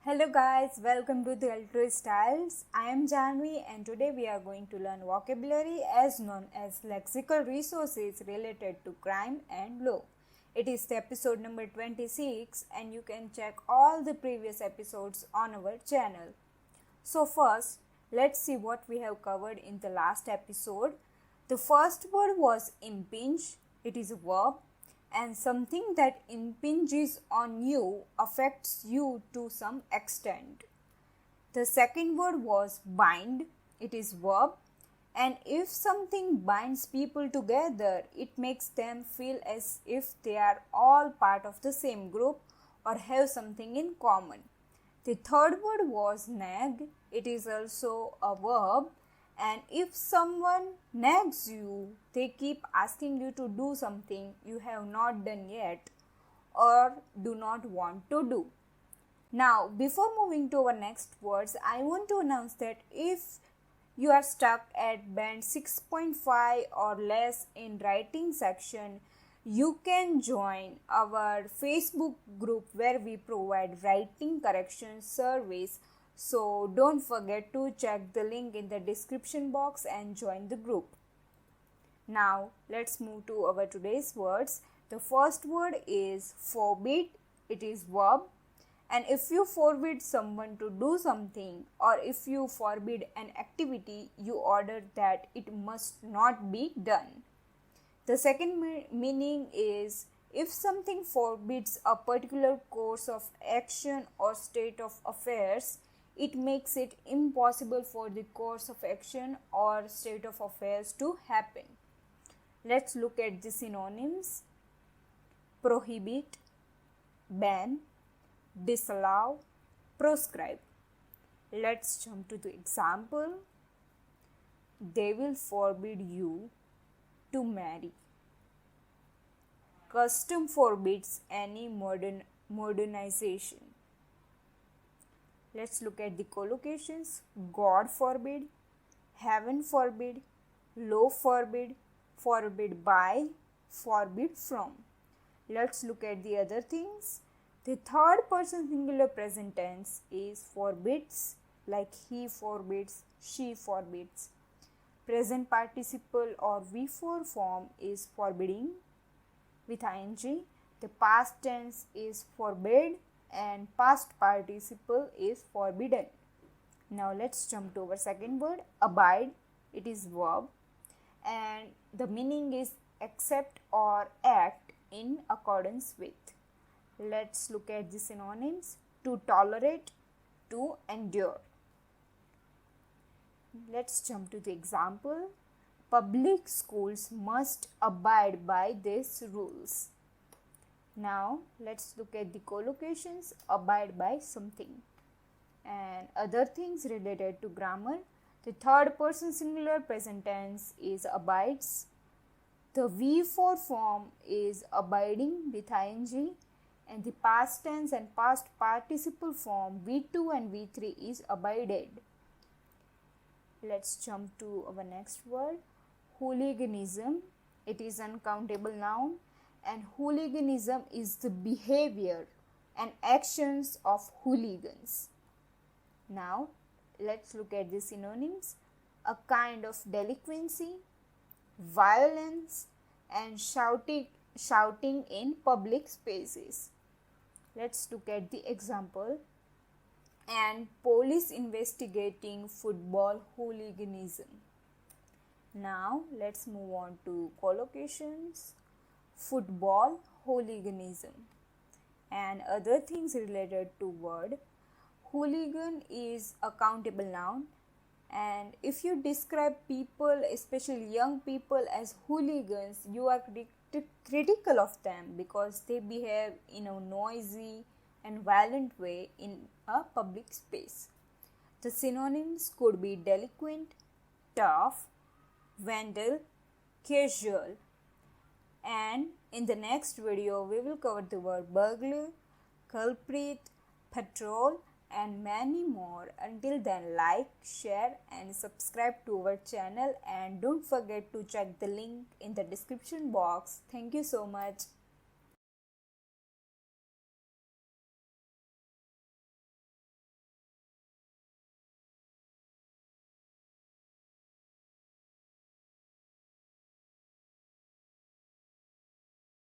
Hello guys, welcome to the Ultra Styles. I am Janvi and today we are going to learn vocabulary as known as lexical resources related to crime and law. It is the episode number 26 and you can check all the previous episodes on our channel. So first, let's see what we have covered in the last episode. The first word was impinge. It is a verb. And something that impinges on you affects you to some extent. The second word was bind. It is verb. And if something binds people together, it makes them feel as if they are all part of the same group or have something in common. The third word was nag. It is also a verb. And if someone nags you, they keep asking you to do something you have not done yet or do not want to do. Now, before moving to our next words, I want to announce that if you are stuck at band 6.5 or less in writing section, you can join our Facebook group where we provide writing correction service. So don't forget to check the link in the description box and join the group. Now let's move to our today's words. The first word is forbid. It is verb. And if you forbid someone to do something or if you forbid an activity, you order that it must not be done. The second meaning is if something forbids a particular course of action or state of affairs, it makes it impossible for the course of action or state of affairs to happen. Let's look at the synonyms. Prohibit, ban, disallow, proscribe. Let's jump to the example. They will forbid you to marry. Custom forbids any modernization. Let's look at the collocations. God forbid, heaven forbid, law forbid, forbid by, forbid from. Let's look at the other things. The third person singular present tense is forbids, like he forbids, she forbids. Present participle or V4 form is forbidding with ing. The past tense is forbid and past participle is forbidden. Now let's jump to our second word, abide. It is verb and the meaning is accept or act in accordance with. Let's look at the synonyms. To tolerate, to endure. Let's jump to the example. Public schools must abide by these rules. Now let's look at the collocations. Abide by something and other things related to grammar. The third person singular present tense is abides. The V4 form is abiding with ing and the past tense and past participle form V2 and V3 is abided. Let's jump to our next word, hooliganism. It is uncountable noun. And hooliganism is the behavior and actions of hooligans. Now, let's look at the synonyms. A kind of delinquency, violence, and shouting in public spaces. Let's look at the example. And police investigating football hooliganism. Now, let's move on to collocations. Football hooliganism and other things related to word. Hooligan is a countable noun and if you describe people, especially young people, as hooligans, you are critical of them because they behave in a noisy and violent way in a public space. The synonyms could be delinquent, tough, vandal, casual. And in the next video, we will cover the word burglar, culprit, patrol, and many more. Until then, like, share, and subscribe to our channel. And don't forget to check the link in the description box. Thank you so much.